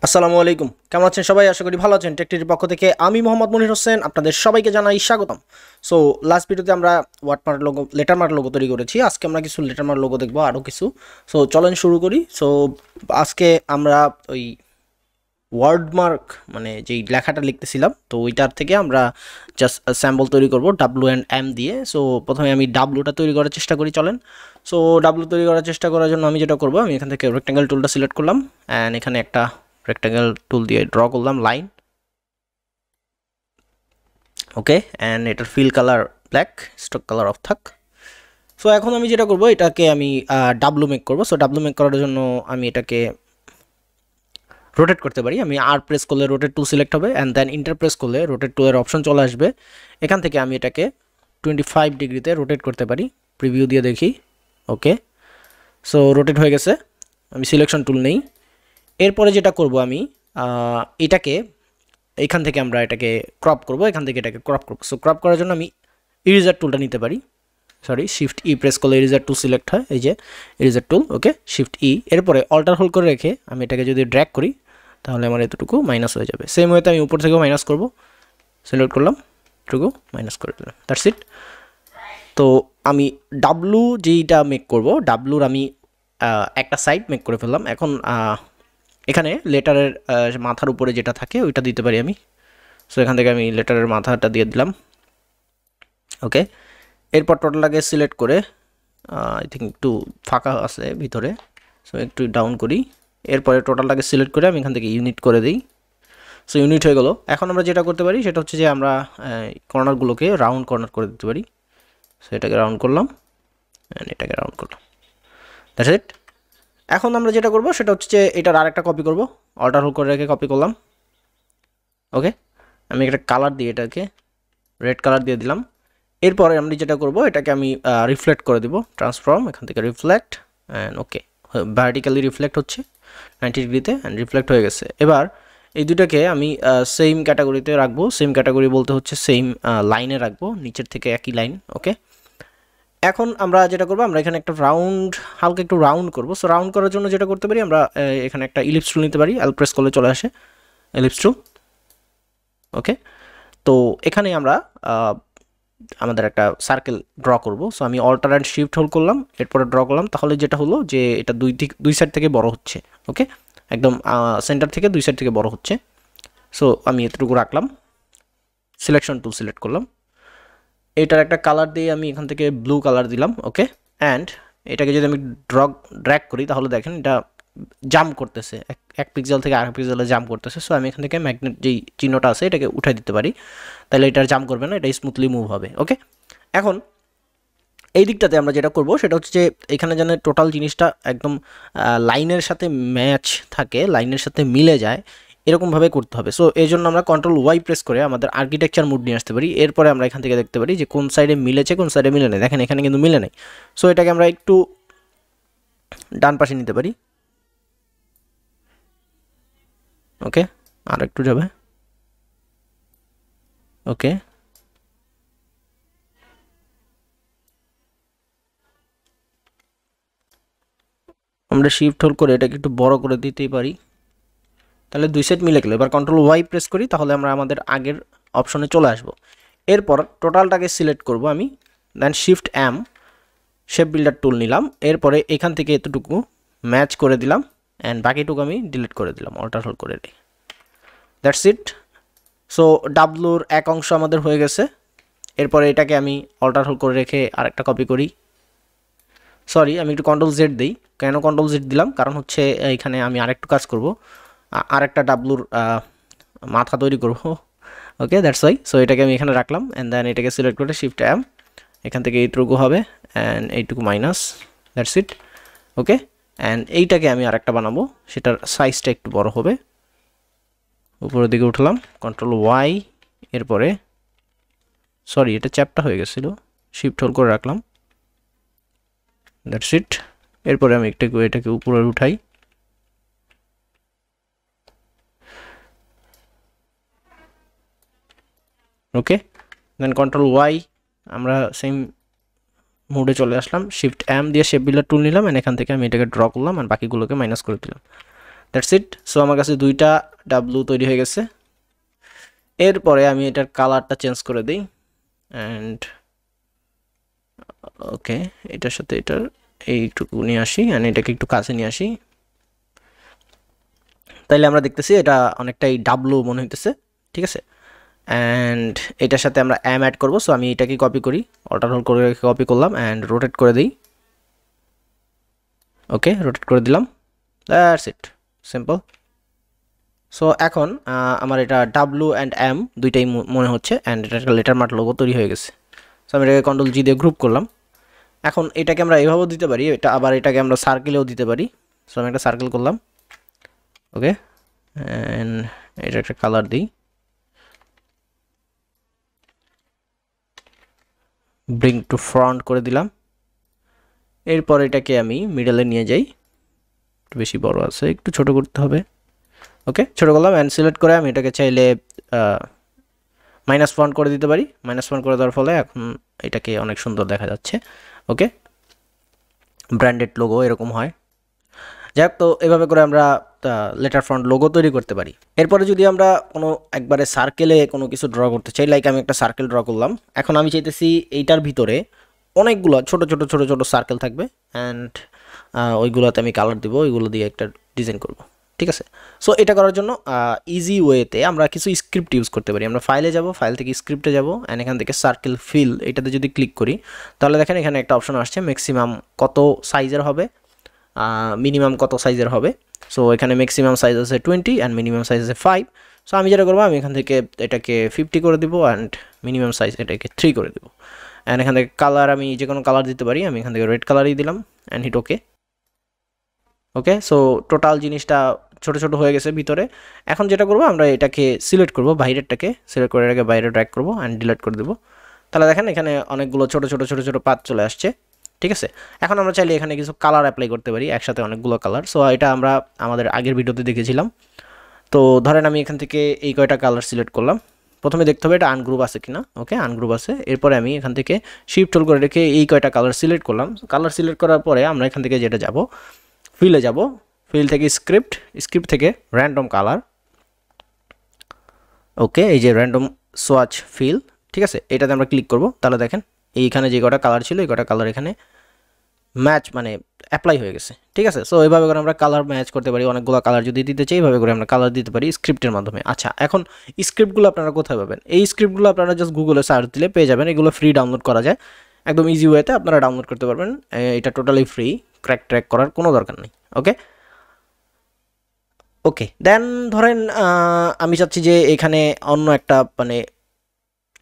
আসসালামু আলাইকুম, কেমন আছেন সবাই? আশা করি ভালো আছেন। টেকটির পক্ষ থেকে আমি মোহাম্মদ মনির হোসেন আপনাদের সবাইকে জানাই স্বাগতম। সো লাস্ট ভিডিওতে আমরা ওয়াটারমার্ক লোগো লেটারমার্ক লোগো তৈরি করেছি। আজকে আমরা কিছু লেটারমার্ক লোগো দেখবো, আরও কিছু। সো চলেন শুরু করি। সো আজকে আমরা ওই ওয়ার্ডমার্ক মানে যেই লেখাটা লিখতেছিলাম, তো ওইটার থেকে আমরা জাস্ট স্যাম্পল তৈরি করব ডাব্লু অ্যান্ড এম দিয়ে। সো প্রথমে আমি ডাব্লুটা তৈরি করার চেষ্টা করি, চলেন। সো ডাব্লু তৈরি করার চেষ্টা করার জন্য আমি যেটা করব, আমি এখান থেকে রেক্ট্যাঙ্গেল টুলটা সিলেক্ট করলাম অ্যান্ড এখানে একটা রেক্ট্যাঙ্গেল টুল দিয়ে ড্র করলাম লাইন। ওকে, অ্যান্ড এটার fill colour black, stock colour of থাক। সো এখন আমি যেটা করব, এটাকে আমি ডাব্লু মেক করব। সো ডাব্লু মেক করার জন্য আমি এটাকে রোটেট করতে পারি। আমি আর প্রেস করলে রোটেট টুল সিলেক্ট হবে অ্যান্ড দেন ইন্টার প্রেস করলে রোটেট টুলের অপশন চলে আসবে। এখান থেকে আমি এটাকে 25 ডিগ্রিতে রোটেট করতে পারি। প্রিভিউ দিয়ে দেখি। ওকে, সো রোটেট হয়ে গেছে। আমি সিলেকশন টুল নেই। এরপরে যেটা করব, আমি এটাকে এখান থেকে আমরা এটাকে ক্রপ করব, এখান থেকে এটাকে ক্রপ করব। সো ক্রপ করার জন্য আমি ইরেজার টুলটা নিতে পারি। সরি, শিফট ই প্রেস করলে ইরেজার টুল সিলেক্ট হয়, এই যে ইরেজার টুল। ওকে, শিফট ই। এরপরে অল্টার হোল্ড করে রেখে আমি এটাকে যদি ড্র্যাগ করি তাহলে আমার এতটুকু মাইনাস হয়ে যাবে। সেম ওয়েতে আমি উপর থেকেও মাইনাস করব। সিলেক্ট করলাম, এটুকু মাইনাস করে দিলাম, দ্যাটস ইট। তো আমি ডাব্লু যেইটা মেক করব, ডাব্লুর আমি একটা সাইড মেক করে ফেললাম। এখন এখানে লেটারের মাথার উপরে যেটা থাকে ওইটা দিতে পারি আমি। সো এখান থেকে আমি লেটারের মাথাটা দিয়ে দিলাম। ওকে, এরপর টোটালটাকে সিলেক্ট করে আই থিঙ্ক একটু ফাঁকা আছে ভিতরে, সো একটু ডাউন করি। এরপরে টোটালটাকে সিলেক্ট করে আমি এখান থেকে ইউনিট করে দিই। সো ইউনিট হয়ে গেল। এখন আমরা যেটা করতে পারি সেটা হচ্ছে যে আমরা কর্নারগুলোকে রাউন্ড কর্নার করে দিতে পারি। সো এটাকে রাউন্ড করলাম অ্যান্ড এটাকে রাউন্ড করলাম, দ্যাটস ইট। এখন আমরা যেটা করব সেটা হচ্ছে যে এটার আরেকটা কপি করব। অল্টার হোল্ড করে রেখে কপি করলাম। ওকে, আমি একটা কালার দিয়ে এটাকে রেড কালার দিয়ে দিলাম। এরপরে আমি যেটা করব, এটাকে আমি রিফ্লেক্ট করে দিব। ট্রান্সফর্ম, এখান থেকে reflect and okay, vertically reflect হচ্ছে 90 ডিগ্রিতে অ্যান্ড রিফ্লেক্ট হয়ে গেছে। এবার এই দুটাকে আমি সেম ক্যাটাগরিতে রাখবো। সেম ক্যাটাগরি বলতে হচ্ছে সেম লাইনে রাখবো, নিচের থেকে একই লাইন। ওকে, এখন আমরা যেটা করবো, আমরা এখানে একটা রাউন্ড, হালকা একটু রাউন্ড করবো। সো রাউন্ড করার জন্য যেটা করতে পারি, আমরা এখানে একটা ইলিপস টুল নিতে পারি। এল প্রেস করলে চলে আসে ইলিপস টুল। ওকে, তো এখানে আমরা আমাদের একটা সার্কেল ড্র করব। সো আমি অল্টার অ্যান্ড শিফট হোল্ড করলাম, এরপরে ড্র করলাম। তাহলে যেটা হলো যে এটা দুই সাইড থেকে বড় হচ্ছে। ওকে, একদম সেন্টার থেকে দুই সাইড থেকে বড় হচ্ছে। সো আমি এতটুকু রাখলাম। সিলেকশন টুল সিলেক্ট করলাম। এটার একটা কালার দিয়ে আমি এখান থেকে ব্লু কালার দিলাম। ওকে, অ্যান্ড এটাকে যদি আমি ড্র্যাগ করি তাহলে দেখেন এটা জাম্প করতেছে, এক পিক্সেল থেকে আরেক পিক্সেলে জাম্প করতেছে। সো আমি এখান থেকে ম্যাগনেট যেই চিহ্নটা আছে এটাকে উঠাই দিতে পারি, তাহলে এটা জাম্প করবে না, এটা স্মুথলি মুভ হবে। ওকে, এখন এই দিকটাতে আমরা যেটা করব সেটা হচ্ছে যে এখানে যেন টোটাল জিনিসটা একদম লাইনের সাথে ম্যাচ থাকে, লাইনের সাথে মিলে যায়, এরকমভাবে করতে হবে। সো এই জন্য আমরা কন্ট্রোল ওয়াই প্রেস করে আমাদের আর্কিটেকচার মুড নিয়ে আসতে পারি। এরপরে আমরা এখান থেকে দেখতে পারি যে কোন সাইডে মিলেছে, কোন সাইডে মিলে নেই। দেখেন এখানে কিন্তু মিলে নেই। সো এটাকে আমরা একটু ডান পাশে নিতে পারি। ওকে, আর একটু যাবে। ওকে, আমরা শিফট হোল্ড করে এটাকে একটু বড় করে দিতেই পারি, তাহলে দুই সাইড মিলে গেল। এবার কন্ট্রোল ওয়াই প্রেস করি, তাহলে আমরা আমাদের আগের অপশনে চলে আসব। এরপর টোটালটাকে সিলেক্ট করব আমি, then shift M, shape builder tool নিলাম। এরপরে এখান থেকে এতটুকু ম্যাচ করে দিলাম অ্যান্ড বাকিটুকু আমি ডিলিট করে দিলাম, অল্টার হোল্ড করে দিই, দ্যাটস ইট। সো ডাব্লুর এক অংশ আমাদের হয়ে গেছে। এরপরে এটাকে আমি অল্টার হোল্ড করে রেখে আরেকটা কপি করি। সরি, আমি একটু কন্ট্রোল জেড দিই। কেন কন্ট্রোল জেড দিলাম, কারণ হচ্ছে এখানে আমি আরেকটু কাজ করব, আরেকটা ডাব্লুর মাথা তৈরি করব। ওকে, দ্যাটস ওয়াই। সো এটাকে আমি এখানে রাখলাম অ্যান্ড দেন এটাকে সিলেক্ট করে শিফট এম, এখান থেকে এইটুকু হবে অ্যান্ড এইটুকু minus, that's it. Okay, and এইটাকে আমি আরেকটা বানাবো, সেটার সাইজটা একটু বড় হবে। উপরের দিকে উঠলাম, কন্ট্রোল ওয়াই, এরপরে সরি এটা চ্যাপটা হয়ে গেছিলো, শিফট হোল্ড করে রাখলাম, দ্যাটস ইট। এরপরে আমি এটাকে উপরে উঠাই। ওকে, দেন কন্ট্রোল ওয়াই, আমরা সেম মোডে চলে আসলাম। শিফট এম দিয়ে শেপ বিল্ডার টুল নিলাম, এন্ড এখান থেকে আমি এটাকে ড্র করলাম আর বাকিগুলোকে মাইনাস করে দিলাম, দ্যাটস ইট। সো আমার কাছে দুইটা ডাব্লু তৈরি হয়ে গেছে। এরপরে আমি এটার কালারটা চেঞ্জ করে দিই অ্যান্ড ওকে, এটার সাথে এটার এইটুকু নিয়ে আসি অ্যান্ড এটাকে একটু কাছে নিয়ে আসি। তাইলে আমরা দেখতেছি এটা অনেকটাই ডাব্লু মনে হইতেছে, ঠিক আছে। অ্যান্ড এটার সাথে আমরা এম অ্যাড করবো। সো আমি এটাকে কপি করি, অল্টার হোল্ড করে কপি করলাম অ্যান্ড রোটেট করে দিই। ওকে, রোটেট করে দিলাম। That's it, simple. সো এখন আমার এটা ডাব্লু অ্যান্ড এম দুইটাই মনে হচ্ছে অ্যান্ড এটা একটা লেটারমার্ক লোগো তৈরি হয়ে গেছে। সো আমি এটাকে কন্ট্রোল জি দিয়ে গ্রুপ করলাম। এখন এটাকে আমরা এইভাবেও দিতে পারি, এটা আবার এটাকে আমরা সার্কেলেও দিতে পারি। সো আমি একটা সার্কেল করলাম। ওকে, অ্যান্ড এটা একটা কালার দিই, ব্রিং টু ফ্রন্ট করে দিলাম। এরপর এটাকে আমি মিডলে নিয়ে যাই, একটু বেশি বড় আছে, একটু ছোট করতে হবে। ওকে, ছোট করলাম অ্যান্ড সিলেক্ট করে আমি এটাকে চাইলে -1 করে দিতে পারি। -1 করে দেওয়ার ফলে এখন এটাকে অনেক সুন্দর দেখা যাচ্ছে। ওকে, ব্র্যান্ডেড লোগো এরকম হয়। যাই হোক, তো এভাবে করে আমরা লেটার ফ্রন্ট লোগো তৈরি করতে পারি। এরপরে যদি আমরা কোনো একবারে সার্কেলে কোনো কিছু ড্র করতে চাই, লাইক আমি একটা সার্কেল ড্র করলাম। এখন আমি চাইতেছি এইটার ভিতরে অনেকগুলো ছোট ছোট ছোট ছোট সার্কেল থাকবে অ্যান্ড ওইগুলোতে আমি কালার দিব, ওইগুলো দিয়ে একটা ডিজাইন করব, ঠিক আছে। সো এটা করার জন্য ইজি ওয়েতে আমরা কিছু স্ক্রিপ্ট ইউজ করতে পারি। আমরা ফাইলে যাব, ফাইল থেকে স্ক্রিপ্টে যাব অ্যান্ড এখান থেকে সার্কেল ফিল এটাতে যদি ক্লিক করি তাহলে দেখেন এখানে একটা অপশন আসছে ম্যাক্সিমাম কত সাইজের হবে, মিনিমাম কত সাইজের হবে। সো এখানে ম্যাক্সিমাম সাইজ আছে 20 অ্যান্ড মিনিমাম সাইজ আছে 5। সো আমি যেটা করবো, আমি এখান থেকে এটাকে 50 করে দিব অ্যান্ড মিনিমাম সাইজ এটাকে 3 করে দিব। অ্যান্ড এখান থেকে কালার আমি যে কোনো কালার দিতে পারি, আমি এখান থেকে রেড কালারই দিলাম and hit okay. Okay, so total জিনিসটা ছোট ছোট হয়ে গেছে ভিতরে। এখন যেটা করবো, আমরা এটাকে সিলেক্ট করব, বাইরেরটাকে সিলেক্ট করে এটাকে বাইরে ড্র্যাগ করবো অ্যান্ড ডিলিট করে দেবো। তাহলে দেখেন এখানে অনেকগুলো ছোট ছোট ছোট ছোট পাত চলে আসছে, ঠিক আছে। এখন আমরা চাইলে এখানে কিছু কালার অ্যাপ্লাই করতে পারি, একসাথে অনেকগুলো কালার। সো এটা আমরা আমাদের আগের ভিডিওতে দেখেছিলাম। তো ধরেন আমি এখান থেকে এই কয়টা কালার সিলেক্ট করলাম। প্রথমে দেখতে হবে এটা আনগ্রুপ আছে কিনা। ওকে, আনগ্রুপ আছে। এরপরে আমি এখান থেকে শিফট হোল্ড করে রেখে এই কয়টা কালার সিলেক্ট করলাম। কালার সিলেক্ট করার পরে আমরা এখান থেকে যেটা যাব, ফিলে যাব, ফিল থেকে স্ক্রিপ্ট, স্ক্রিপ্ট থেকে র্যান্ডম কালার। ওকে, এই যে র্যান্ডম সোয়াচ ফিল, ঠিক আছে, এটাতে আমরা ক্লিক করব। তাহলে দেখেন এইখানে যে কটা কালার ছিল এই কটা কালার এখানে ম্যাচ মানে অ্যাপ্লাই হয়ে গেছে, ঠিক আছে। সো এইভাবে করে আমরা কালার ম্যাচ করতে পারি। অনেকগুলো কালার যদি দিতে চাই এইভাবে করে আমরা কালার দিতে পারি স্ক্রিপ্টের মাধ্যমে। আচ্ছা, এখন স্ক্রিপ্টগুলো আপনারা কোথায় পাবেন? এই স্ক্রিপ্টগুলো আপনারা জাস্ট গুগলে সার্চ দিলে পেয়ে যাবেন। এগুলো ফ্রি ডাউনলোড করা যায়, একদম ইজি ওয়েতে আপনারা ডাউনলোড করতে পারবেন। এটা টোটালি ফ্রি, ক্র্যাক ট্র্যাক করার কোনো দরকার নেই। ওকে ওকে, দেন ধরেন আমি চাচ্ছি যে এখানে অন্য একটা মানে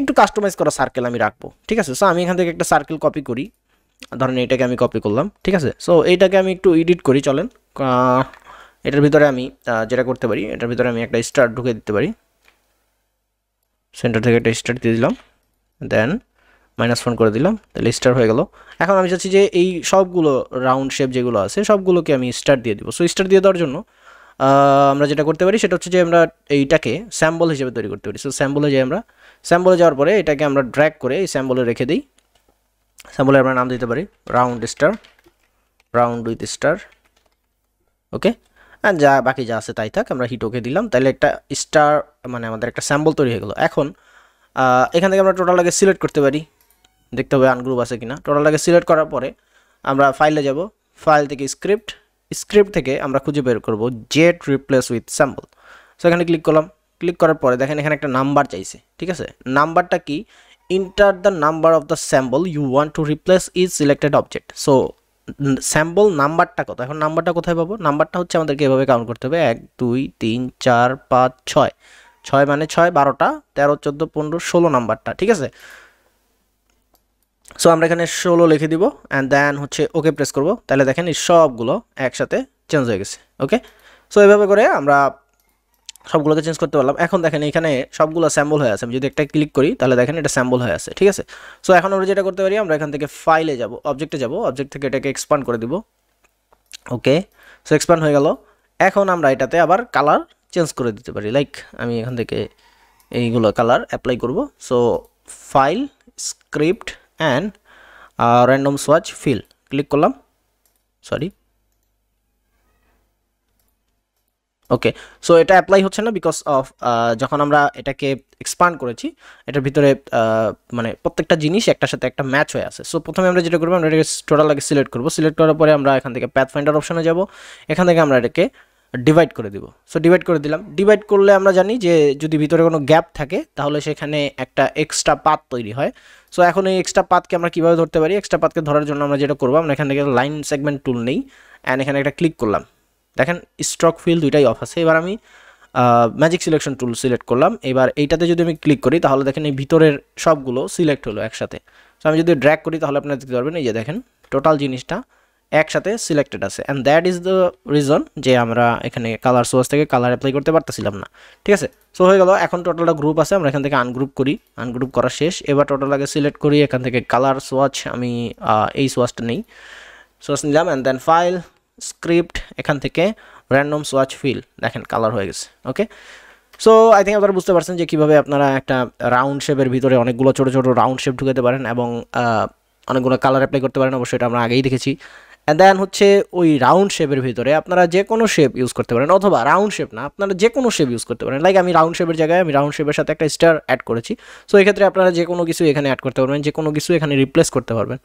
একটু কাস্টমাইজ করা সার্কেল আমি রাখবো, ঠিক আছে। সো আমি এখান থেকে একটা সার্কেল কপি করি, ধরেন এটাকে আমি কপি করলাম, ঠিক আছে। সো এইটাকে আমি একটু এডিট করি, চলেন। এটার ভিতরে আমি যেটা করতে পারি, এটার ভিতরে আমি একটা স্টার ঢুকে দিতে পারি। সেন্টার থেকে একটা স্টার দিয়ে দিলাম, দেন -1 করে দিলাম, তাহলে স্টার হয়ে গেল। এখন আমি চাচ্ছি যে এই সবগুলো রাউন্ড শেপ যেগুলো আছে সবগুলোকে আমি স্টার দিয়ে দিব। সো স্টার দিয়ে দেওয়ার জন্য আমরা যেটা করতে পারি সেটা হচ্ছে যে আমরা এইটাকে স্যাম্বল হিসেবে তৈরি করতে পারি। সো স্যাম্বলে যাই, আমরা স্যাম্বলে যাওয়ার পরে এটাকে আমরা ড্র্যাগ করে এই স্যাম্বলে রেখে দিই। স্যাম্বলে আমরা নাম দিতে পারি round star, round with star. Okay, আর যা বাকি যা আছে তাই থাক, আমরা হিট ওকে দিলাম। তাহলে একটা স্টার মানে আমাদের একটা স্যাম্বল তৈরি হয়ে গেলো। এখন এখান থেকে আমরা টোটালটাকে সিলেক্ট করতে পারি, দেখতে হবে আনগ্রুপ আছে কিনা। টোটালটাকে সিলেক্ট করার পরে আমরা ফাইলে যাব, ফাইল থেকে স্ক্রিপ্ট, স্ক্রিপ্ট থেকে আমরা খুঁজে বের করব জেট রিপ্লেস উইথ স্যাম্বল। সো এখানে ক্লিক করলাম, ক্লিক করার পরে দেখেন এখানে একটা নাম্বার চাইছে, ঠিক আছে। নাম্বারটা কি? Enter the number of the symbol you want to replace is selected object. So symbol নাম্বারটা কত? এখন নাম্বারটা কোথায় পাবো? নাম্বারটা হচ্ছে আমাদেরকে এভাবে কাউন্ট করতে হবে, 1 2 3 4 5 6, 6 মানে 6, 12টা, 13 14 15 16 নাম্বারটা, ঠিক আছে। সো আমরা এখানে 16 লিখে দিব অ্যান্ড দেন হচ্ছে ওকে প্রেস করব। তাহলে দেখেন এই সবগুলো একসাথে চেঞ্জ হয়ে গেছে। ওকে, সো এইভাবে করে আমরা সবগুলোকে চেঞ্জ করতে পারলাম। এখন দেখেন এখানে সবগুলো স্যাম্বল হয়ে আছে। আমি যদি একটা ক্লিক করি তাহলে দেখেন এটা স্যাম্বল হয়ে আছে, ঠিক আছে। সো এখন আমরা যেটা করতে পারি, আমরা এখান থেকে ফাইলে যাব, অবজেক্টে যাব, অবজেক্ট থেকে এটাকে এক্সপান্ড করে দিব। ওকে, সো এক্সপান্ড হয়ে গেল। এখন আমরা এটাতে আবার কালার চেঞ্জ করে দিতে পারি, লাইক আমি এখান থেকে এইগুলো কালার অ্যাপ্লাই করব। So file, script and random swatch fill click করলাম, সরি ওকে, সো এটা অ্যাপ্লাই হচ্ছে না বিকজ অফ যখন আমরা এটাকে এক্সপান্ড করেছি এটার ভিতরে মানে প্রত্যেকটা জিনিস একটার সাথে একটা ম্যাচ হয়ে আছে। সো প্রথমে আমরা যেটা করবো আমরা এটাকে টোটাল আগে সিলেক্ট করবো, সিলেক্ট করার পরে আমরা এখান থেকে প্যাথ ফাইন্ডার অপশনে যাব, এখান থেকে আমরা এটাকে ডিভাইড করে দিব। সো ডিভাইড করে দিলাম, ডিভাইড করলে আমরা জানি যে যদি ভিতরে কোনো গ্যাপ থাকে তাহলে সেখানে একটা এক্সট্রা পাথ তৈরি হয়। সো এখন এই এক্সট্রা পাথকে আমরা কীভাবে ধরতে পারি, এক্সট্রা পাথকে ধরার জন্য আমরা যেটা করবো আমরা এখান থেকে লাইন সেগমেন্ট টুল নেই অ্যান্ড এখানে একটা ক্লিক করলাম, দেখেন স্ট্রোক ফিল দুইটাই অফ আছে। এবার আমি ম্যাজিক সিলেকশন টুল সিলেক্ট করলাম, এবার এইটাতে যদি আমি ক্লিক করি তাহলে দেখেন এই ভিতরের সবগুলো সিলেক্ট হলো একসাথে। সো আমি যদি ড্র্যাগ করি তাহলে আপনারা দেখতে পারবেন এই যে দেখেন টোটাল জিনিসটা একসাথে সিলেক্টেড আছে and that is the reason যে আমরা এখানে কালার সোর্স থেকে কালার অ্যাপ্লাই করতে পারতেছিলাম না। ঠিক আছে, সো হয়ে গেল। এখন টোটালটা গ্রুপ আছে, আমরা এখান থেকে আনগ্রুপ করি, আনগ্রুপ করা শেষ। এবার টোটাল আগে সিলেক্ট করি, এখান থেকে কালার সোয়াচ আমি এই সোয়াচটা নেই, সোয়াচ নিলাম অ্যান্ড দেন ফাইল স্ক্রিপ্ট, এখান থেকে র্যান্ডম সোয়াচ ফিল, দেখেন কালার হয়ে গেছে। ওকে, সো আই থিঙ্ক আপনারা বুঝতে পারছেন যে কীভাবে আপনারা একটা রাউন্ড শেপের ভিতরে অনেকগুলো ছোটো ছোটো রাউন্ড শেপ ঢুকাতে পারেন এবং অনেকগুলো কালার অ্যাপ্লাই করতে পারেন, অবশ্যই এটা আমরা আগেই দেখেছি। অ্যান্ড দেন হচ্ছে ওই রাউন্ড শেপের ভিতরে আপনারা যে কোনো শেপ ইউজ করতে পারেন, অথবা রাউন্ড শেপ না আপনারা যে কোনো শেপ ইউজ করতে পারেন। লাইক আমি রাউন্ড শেপের জায়গায় আমি রাউন্ড শেপের সাথে একটা স্টার অ্যাড করেছি, সো এক্ষেত্রে আপনারা যে কোনো কিছু এখানে অ্যাড করতে পারবেন, যে কোনো কিছু এখানে রিপ্লেস করতে পারবেন,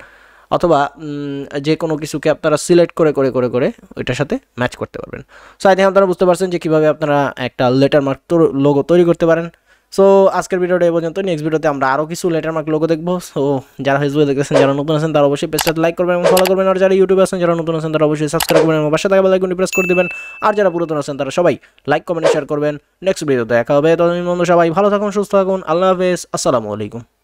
অথবা যে কোনো কিছুকে আপনারা সিলেক্ট করে করে করে করে ওইটার সাথে ম্যাচ করতে পারবেন। সো আই থিঙ্ক আপনারা বুঝতে পারছেন যে কীভাবে আপনারা একটা লেটারমার্ক লোগো তৈরি করতে পারেন। সো আজকের ভিডিওটা এই পর্যন্ত, নেক্সট ভিডিওতে আমরা আরও কিছু লেটারমার্ক লোগো দেখবো। সো যারা ফেসবুকে দেখতেছেন, যারা নতুন আছেন তারা অবশ্যই পেজটাতে লাইক করবেন এবং ফলো করবেন, আর যারা ইউটিউবে আছেন যারা নতুন আছেন তারা অবশ্যই সাবস্ক্রাইব করবেন এবং পাশে থাকা বেল আইকনটি প্রেস করে দিবেন, আর যারা পুরাতন আছেন তারা সবাই লাইক কমেন্ট শেয়ার করবেন। নেক্সট ভিডিওতে দেখা হবে, ততদিন বন্ধু সবাই ভালো থাকুন, সুস্থ থাকুন, আল্লাহ হাফেজ, আসসালামু আলাইকুম।